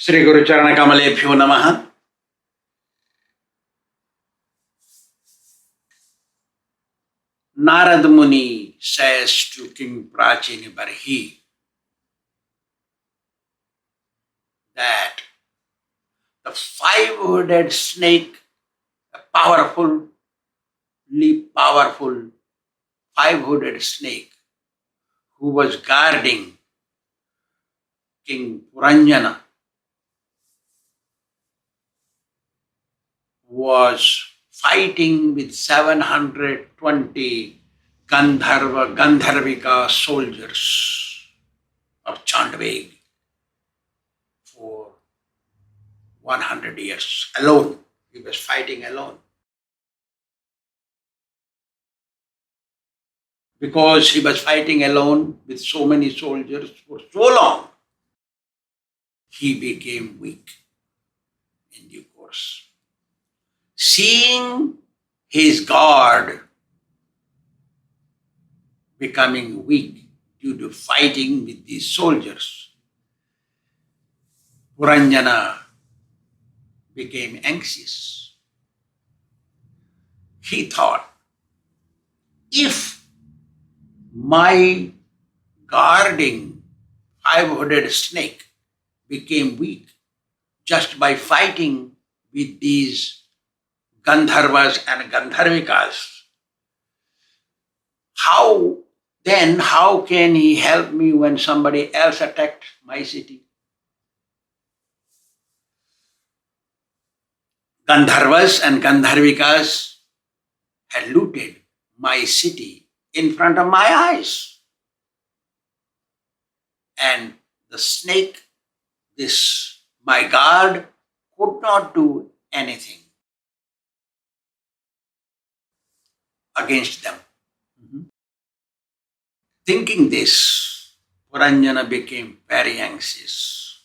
Sri Guru Charana Kamalebhyo Namaha. Narad Muni says to King Prachini Barhi that the five-hooded snake, a powerful five-hooded snake who was guarding King Puranjana, was fighting with 720 Gandharvika soldiers of Chandveg for 100 years alone. He was fighting alone. Because he was fighting alone with so many soldiers for so long, he became weak in due course. Seeing his guard becoming weak due to fighting with these soldiers, Puranjana became anxious. He thought, if my guarding five-hooded snake became weak just by fighting with these Gandharvas and Gandharvikas, how can he help me when somebody else attacked my city? Gandharvas and Gandharvikas had looted my city in front of my eyes. And the snake, my guard, could not do anything against them. Thinking this, Puranjana became very anxious.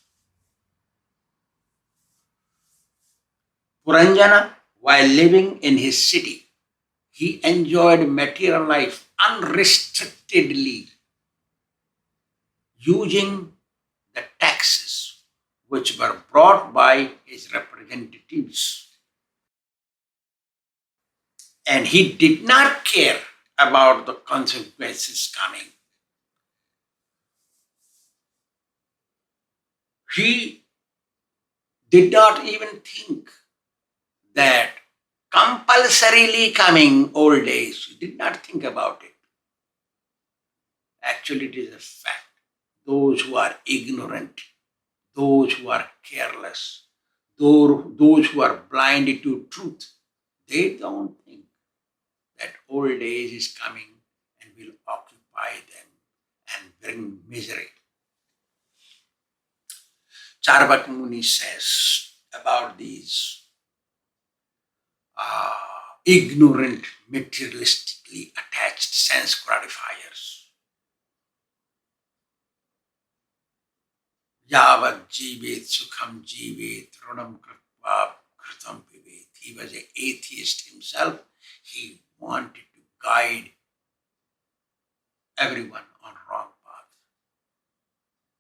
Puranjana, while living in his city, he enjoyed material life unrestrictedly, using the taxes which were brought by his representatives. And he did not care about the consequences coming. He did not even think that compulsorily coming old age, he did not think about it. Actually, it is a fact. Those who are ignorant, those who are careless, those who are blinded to truth, they don't think that old age is coming and will occupy them and bring misery. Charvak Muni says about these ignorant, materialistically attached sense gratifiers. Yavat jivet sukham jivet runam kritva kritam pivet. He was an atheist himself. He wanted to guide everyone on wrong path.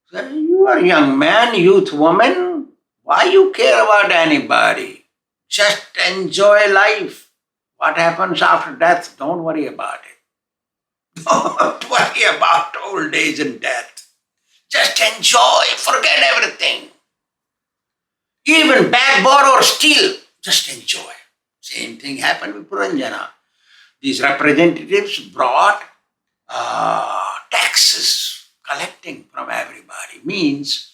So you are a young man, youth, woman. Why you care about anybody? Just enjoy life. What happens after death, don't worry about it. Don't worry about old age and death. Just enjoy, forget everything. Even beg, borrow, or steal, just enjoy. Same thing happened with Puranjana. These representatives brought taxes, collecting from everybody. Means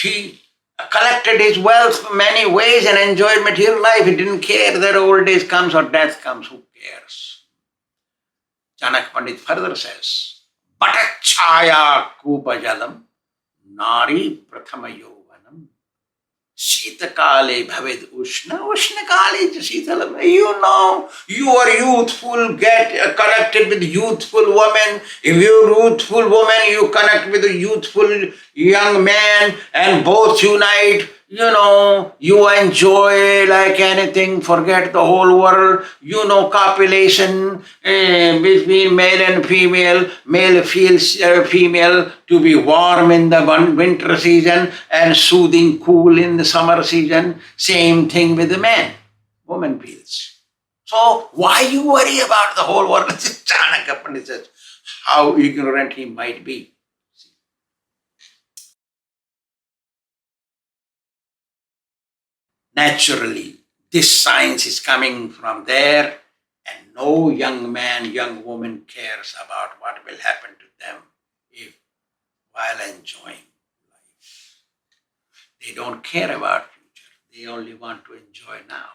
he collected his wealth in many ways and enjoyed material life. He didn't care that old age comes or death comes. Who cares? Chanak Pandit further says, Batachaya Kupajalam Nari Prathama Yovanam Sitakale Bhaved Ushna Kale Sitalam. You know, you are youthful, get connected with youthful women. If you're youthful woman, you connect with a youthful young man and both unite. You enjoy like anything, forget the whole world. Copulation between male and female. Male feels female to be warm in the winter season and soothing, cool in the summer season. Same thing with the man. Woman feels. So why you worry about the whole world? Chanakya Pandit says, how ignorant he might be. Naturally, this science is coming from there, and no young man, young woman cares about what will happen to them if while enjoying life. They don't care about future. They only want to enjoy now.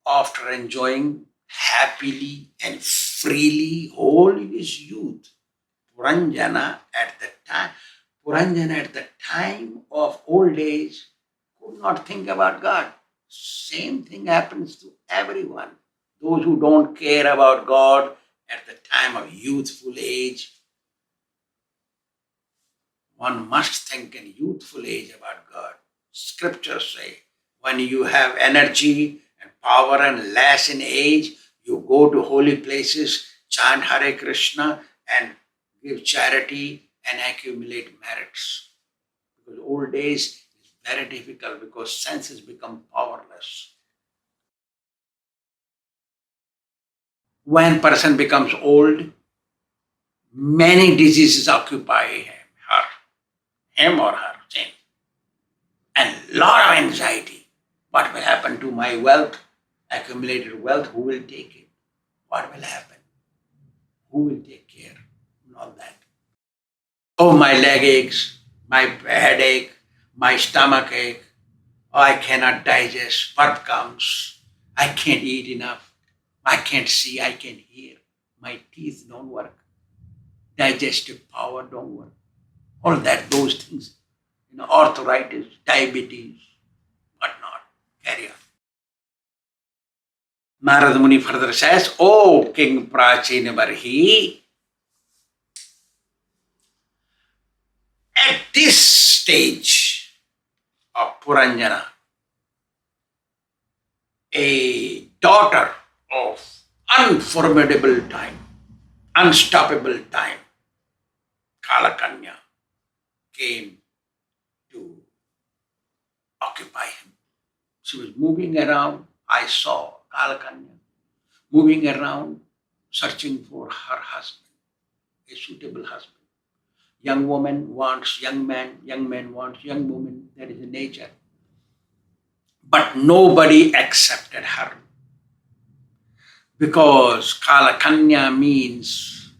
After enjoying happily and freely all his youth, Puranjana at the time of old age could not think about God. Same thing happens to everyone. Those who don't care about God at the time of youthful age, one must think in youthful age about God. Scriptures say, when you have energy and power and less in age, you go to holy places, chant Hare Krishna and give charity and accumulate merits. Because old age is very difficult because senses become powerless. When person becomes old, many diseases occupy him or her, same. And lot of anxiety. What will happen to my wealth, accumulated wealth? Who will take it? What will happen? Who will take care? And all that. Oh, my leg aches, my headache, my stomach ache. Oh, I cannot digest. What comes? I can't eat enough. I can't see, I can't hear. My teeth don't work. Digestive power don't work. All that, those things. Arthritis, diabetes, whatnot. Carry on. Narada Muni further says, O King Prachina Barhi, at this stage of Puranjana, a daughter of unformidable time, unstoppable time, Kalakanya, came to occupy him. She was moving around. I saw Kalakanya moving around, searching for her husband, a suitable husband. Young woman wants young man wants young woman. That is the nature. But nobody accepted her because Kalakanya means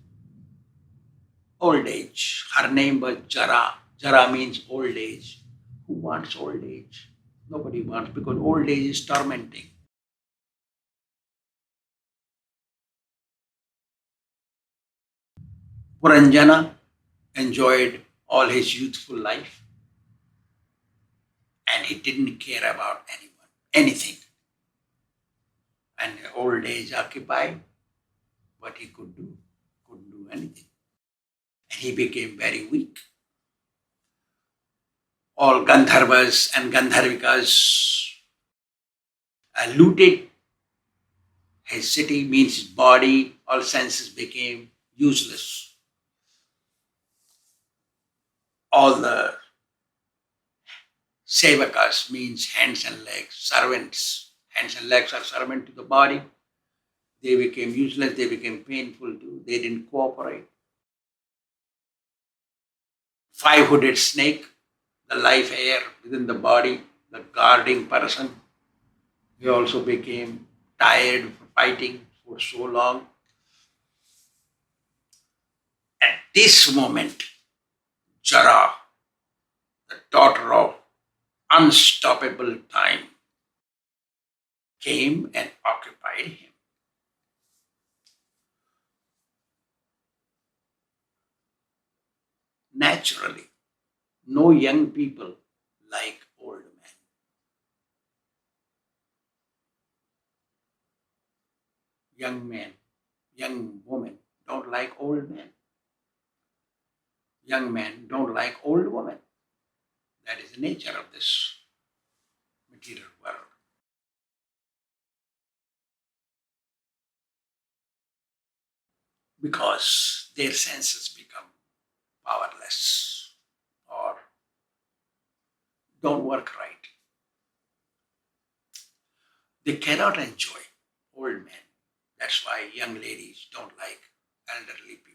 old age. Her name was Jara. Jara means old age. Who wants old age? Nobody wants, because old age is tormenting. Puranjana enjoyed all his youthful life and he didn't care about anyone, anything. And old age occupied, what he could do, couldn't do anything. And he became very weak. All Gandharvas and Gandharvikas looted his city, means his body, all senses became useless. All the sevakas means hands and legs, servants. Hands and legs are servant to the body. They became useless, they became painful too. They didn't cooperate. Five-hooded snake, the life air within the body, the guarding person, he also became tired for fighting for so long. At this moment, Jara, the daughter of unstoppable time, came and occupied him. Naturally, no young people like old men. Young men, young women don't like old men. young men don't like old women. That is the nature of this material world. Because their senses become powerless or don't work right. They cannot enjoy old men. That's why young ladies don't like elderly people.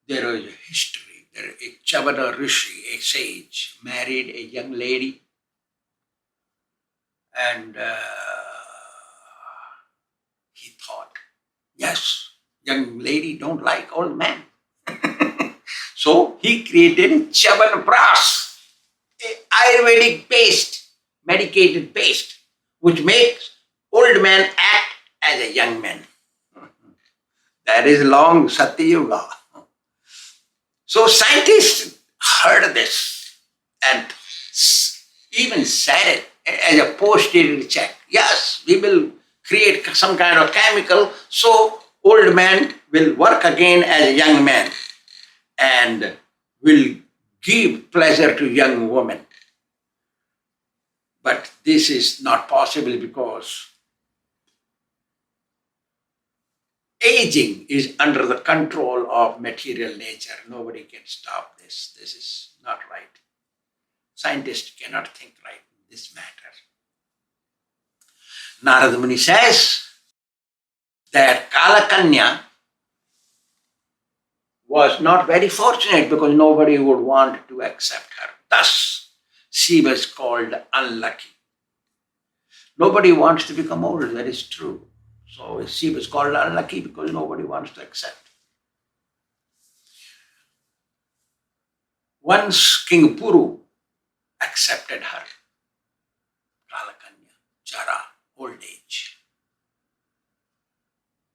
There is a history. There a Chavada Rishi, a sage, married a young lady, and he thought, yes, young lady don't like old men. So he created a Chavanapras, a Ayurvedic paste, medicated paste, which makes old men act as a young man. That is long Satyuga. So scientists heard this and even said it as a post-dated check. Yes, we will create some kind of chemical so old man will work again as a young man and will give pleasure to young women. But this is not possible because aging is under the control of material nature. Nobody can stop this. This is not right. Scientists cannot think right in this matter. Narada Muni says that Kalakanya was not very fortunate because nobody would want to accept her. Thus, she was called unlucky. Nobody wants to become old, that is true. So she was called unlucky because nobody wants to accept. Once King Puru accepted her, Kalakanya, Jara, old age.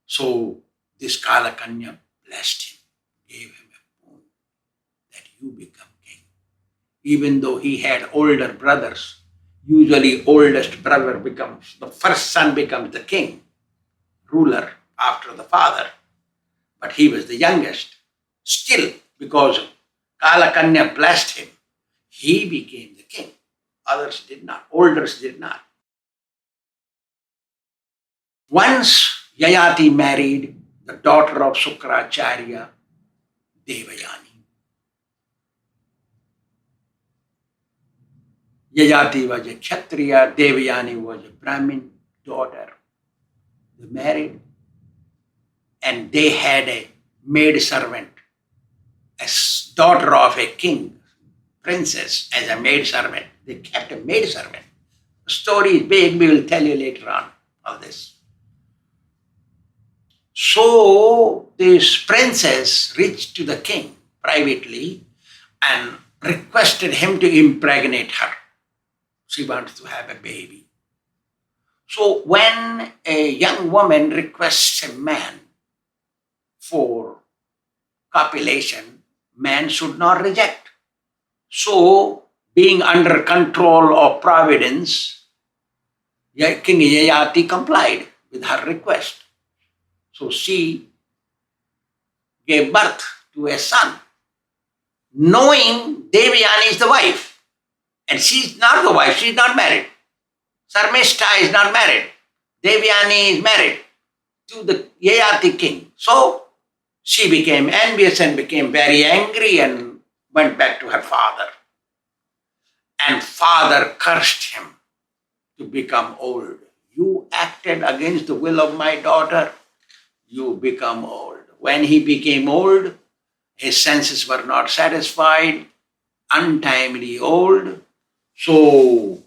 So this Kalakanya blessed him, gave him a boon that you become king. Even though he had older brothers, usually oldest brother becomes, the first son becomes the king, ruler after the father, but he was the youngest. Still, because Kalakanya blessed him, he became the king. Others did not, olders did not. Once Yayati married the daughter of Āchārya, Devayani. Yayati was a Kshatriya, Devayani was a Brahmin daughter. They married and they had a maid servant, a daughter of a king, princess, as a maid servant. They kept a maid servant. The story is big, we will tell you later on all this. So this princess reached to the king privately and requested him to impregnate her. She wants to have a baby. So when a young woman requests a man for copulation, man should not reject. So being under control of providence, King Yayati complied with her request. So she gave birth to a son, knowing Devayani is the wife. And she's not the wife, she's not married. Sarmishta is not married. Devayani is married to the Yayati king. So she became envious and became very angry and went back to her father. And father cursed him to become old. You acted against the will of my daughter, you become old. When he became old, his senses were not satisfied, untimely old. So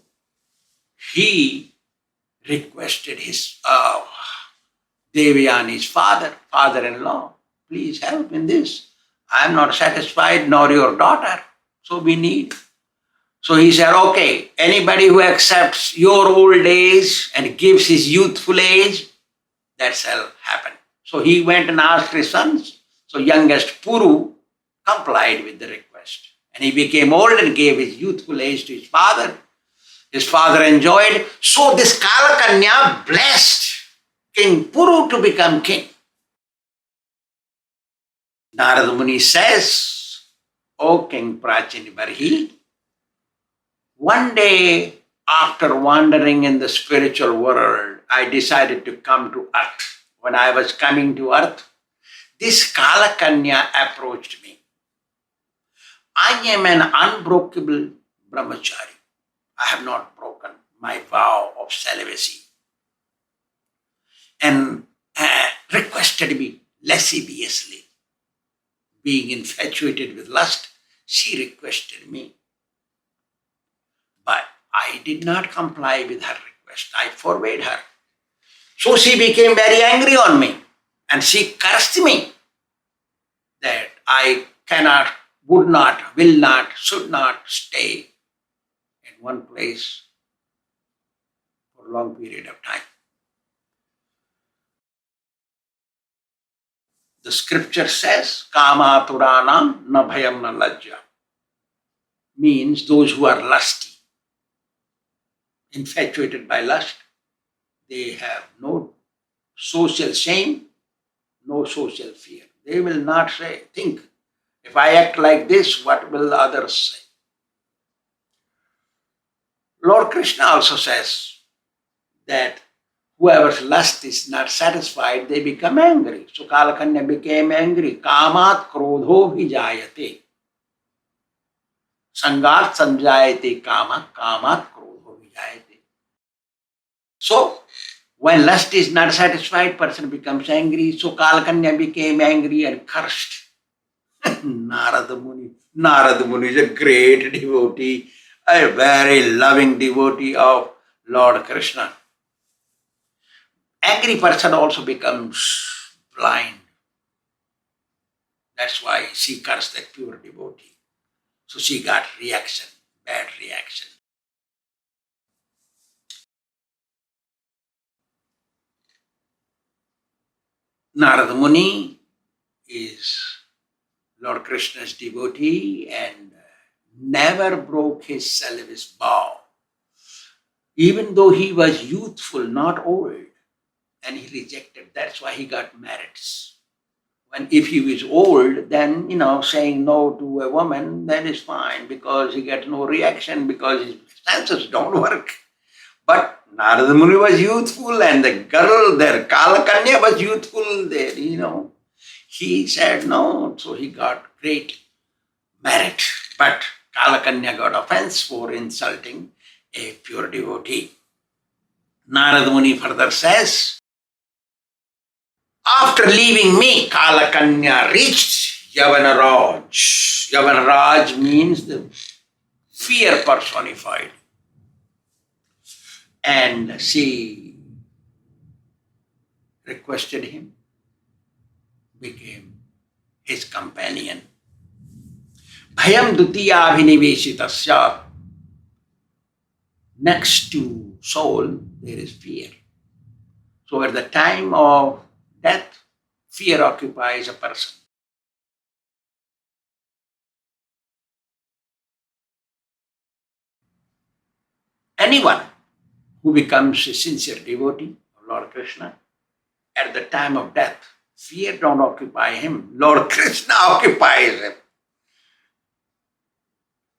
he requested his Devayani's father-in-law, please help in this. I am not satisfied, nor your daughter. So we need. So he said, okay, anybody who accepts your old age and gives his youthful age, that shall happen. So he went and asked his sons. So youngest Puru complied with the request. And he became old and gave his youthful age to his father. His father enjoyed. So this Kalakanya blessed King Puru to become king. Narada Muni says, O King Prachinibarhi, one day after wandering in the spiritual world, I decided to come to earth. When I was coming to earth, this Kalakanya approached me. I am an unbreakable brahmachari. I have not broken my vow of celibacy. And requested me lasciviously. Being infatuated with lust, she requested me. But I did not comply with her request. I forbade her. So she became very angry on me. And she cursed me that I cannot, would not, will not, should not stay in one place for a long period of time. The scripture says, Kama Turanam na bhayam na lajja. Means those who are lusty, infatuated by lust, they have no social shame, no social fear. They will not think, if I act like this, what will others say? Lord Krishna also says that whoever's lust is not satisfied, they become angry. So Kalakanya became angry. Kamat krodho vijayate. Sangat sanjayate kama, kamat krodho vijayate. So, when lust is not satisfied, person becomes angry. So Kalakanya became angry and cursed Narada Muni. Narada Muni is a great devotee, a very loving devotee of Lord Krishna. Angry person also becomes blind. That's why she cursed that pure devotee. So she got reaction, bad reaction. Narada Muni is Lord Krishna's devotee and never broke his celibacy vow. Even though he was youthful, not old, and he rejected. That's why he got married. When if he was old, then saying no to a woman, then is fine because he gets no reaction because his senses don't work. But Narada Muni was youthful, and the girl there, Kalakanya, was youthful there. He said no, so he got great merit. But Kalakanya got offense for insulting a pure devotee. Narada Muni further says, after leaving me, Kalakanya reached Yavanaraj. Yavanaraj means the fear personified. And she requested him, became his companion. Bhayam dutiya abhiniveshitasya. Next to soul, there is fear. So at the time of death, fear occupies a person. Anyone who becomes a sincere devotee of Lord Krishna, at the time of death, fear don't occupy him. Lord Krishna occupies him.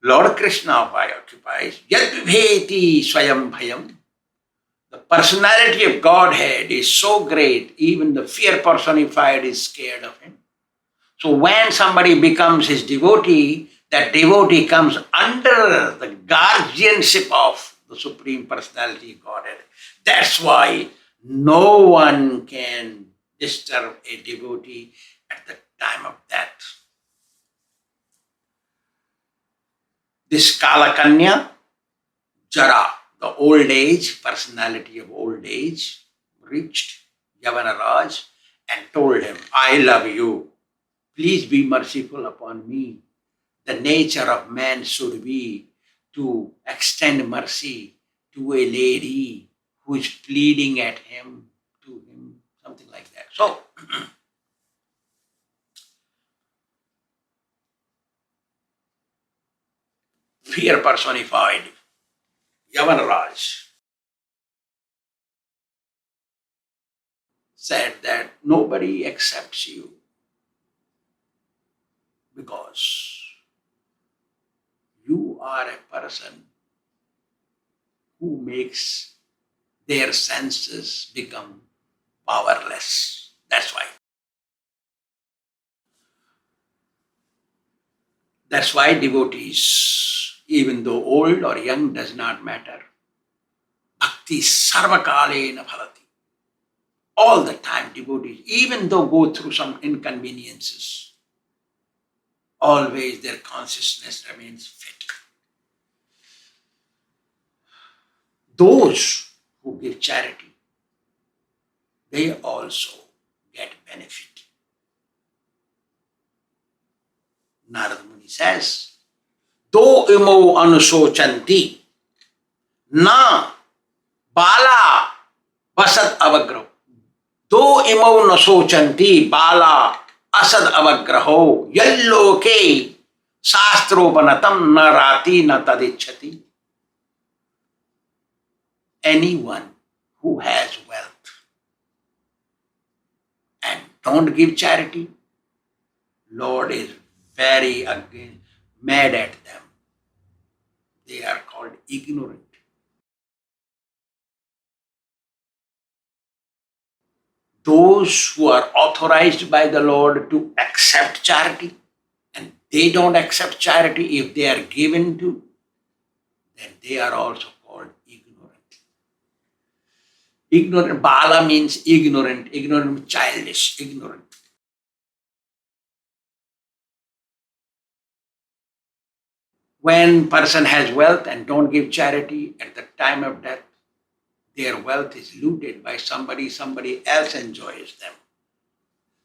Lord Krishna occupies. Yadvibheti swayam bhayam. The personality of Godhead is so great, even the fear personified is scared of him. So when somebody becomes his devotee, that devotee comes under the guardianship of the Supreme Personality of Godhead. That's why no one can disturb a devotee at the time of death. This Kalakanya, Jara, the old age, personality of old age, reached Yavanaraj and told him, I love you. Please be merciful upon me. The nature of man should be to extend mercy to a lady who is pleading at him, to him, something like that. So, fear personified, Yavanaraj said that nobody accepts you. because you are a person who makes their senses become powerless. That's why. That's why devotees, even though old or young, does not matter. Bhakti sarvakalena bhavati. All the time devotees, even though go through some inconveniences, always their consciousness remains fit. Those who give charity, they also get benefit. Narad Muni says, Do imo anusochanti na bala vasad avagraho. Do imo nasochanti bala asad avagraho yalloke sastropanatam na rati na tadichati. Anyone who has wealth and don't give charity, Lord is very mad at them. They are called ignorant. Those who are authorized by the Lord to accept charity, and they don't accept charity if they are given to, then they are also called ignorant. Ignorant, Bala means ignorant. Ignorant means childish, ignorant. When person has wealth and don't give charity, at the time of death, their wealth is looted by somebody else enjoys them.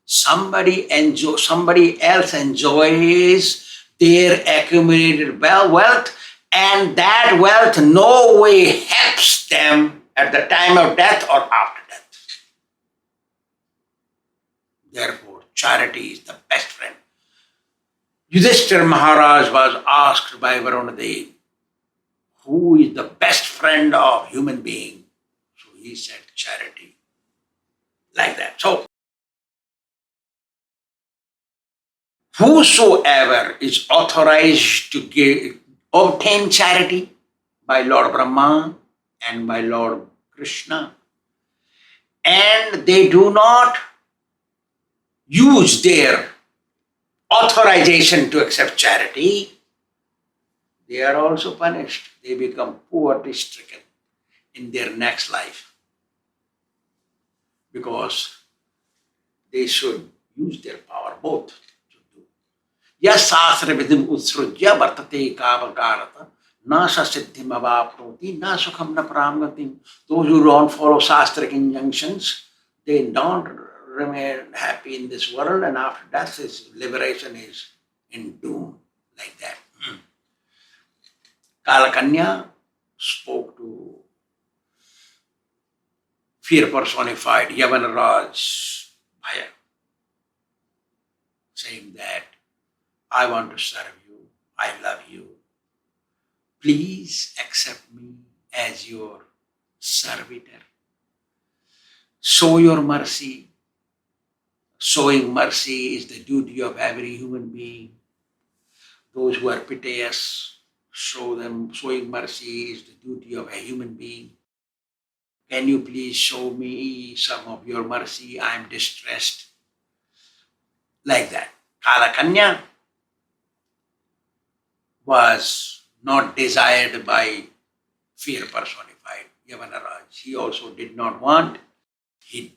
Somebody else enjoys their accumulated wealth, and that wealth no way helps them at the time of death or after death. Therefore, charity is the best friend. Yudhishthira Maharaj was asked by Varunadev, who is the best friend of human being? So he said charity. Like that. So, whosoever is authorized to obtain charity by Lord Brahma and by Lord Kṛṣṇa, and they do not use their authorization to accept charity, they are also punished. They become poverty-stricken in their next life because they should use their power both. Yes, sastra vidim utsrujya vartate kavakarata nasa siddhim avapnoti na sukham na pramgatim. Those who don't follow sastric injunctions, they don't remain happy in this world, and after death, his liberation is in doom, like that. Kalakanya spoke to fear personified Yavanaraj Bhaya, saying that, I want to serve you, I love you. Please accept me as your servitor. Show your mercy. Showing mercy is the duty of every human being. Those who are piteous, showing mercy is the duty of a human being. Can you please show me some of your mercy? I am distressed. Like that. Kalakanya was not desired by fear personified Yavanaraj. He also did not want it.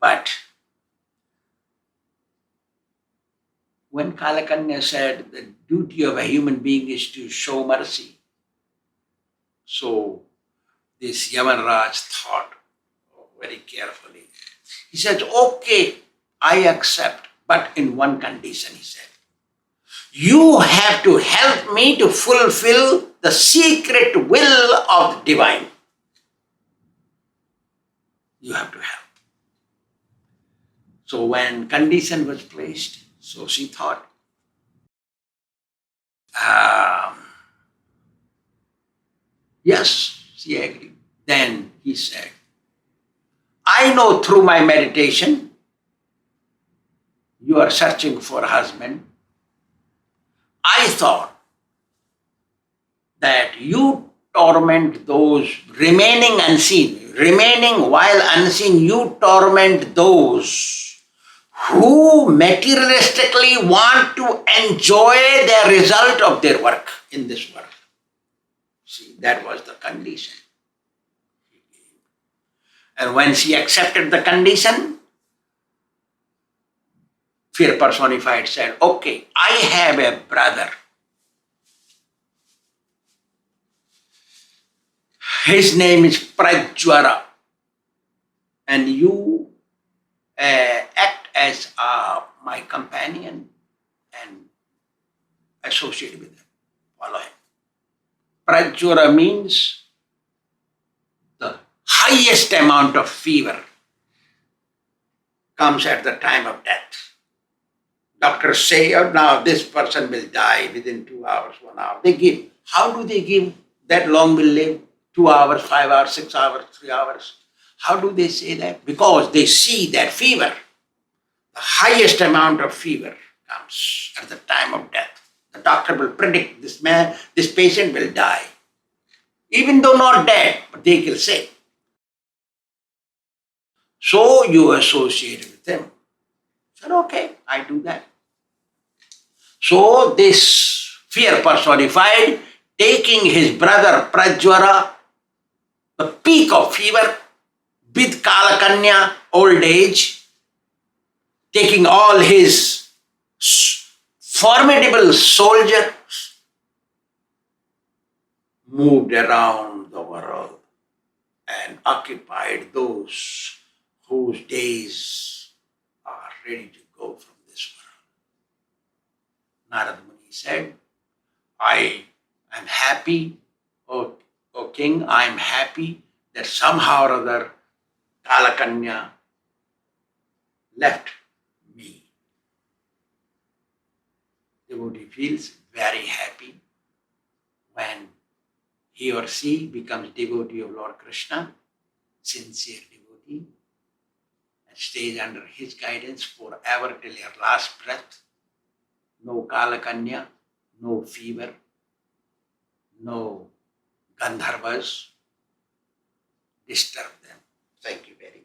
But when Kalakanya said the duty of a human being is to show mercy, so this Yavanraj thought very carefully. He said, okay, I accept, but in one condition, he said. You have to help me to fulfill the secret will of the divine. You have to help. So when condition was placed, so she thought, yes, she agreed. Then he said, I know through my meditation, you are searching for a husband. I thought that you torment those remaining unseen. Remaining while unseen, you torment those who materialistically want to enjoy the result of their work in this world. See, that was the condition. And when she accepted the condition, fear personified said, okay, I have a brother. His name is Prajwara. And you act as my companion and associate with him. Follow him. Prajwara means the highest amount of fever comes at the time of death. Doctors say, oh, now this person will die within 2 hours, 1 hour. They give. How do they give that long will live? 2 hours, 5 hours, 6 hours, 3 hours. How do they say that? Because they see that fever. The highest amount of fever comes at the time of death. The doctor will predict this patient will die. Even though not dead, but they will say. So you associate with him. Said, okay, I do that. So this fear personified, taking his brother Prajwara, the peak of fever, with Kalakanya, old age, taking all his formidable soldiers, moved around the world and occupied those whose days are ready to go from this world. Narada Muni said, I am happy, O king, I am happy that somehow or other Kalakanya left me. Devotee feels very happy when he or she becomes devotee of Lord Kṛṣṇa, sincere devotee, and stays under his guidance forever till her last breath. No Kalakanya, no fever, no Gandharvas disturb them. Thank you very much.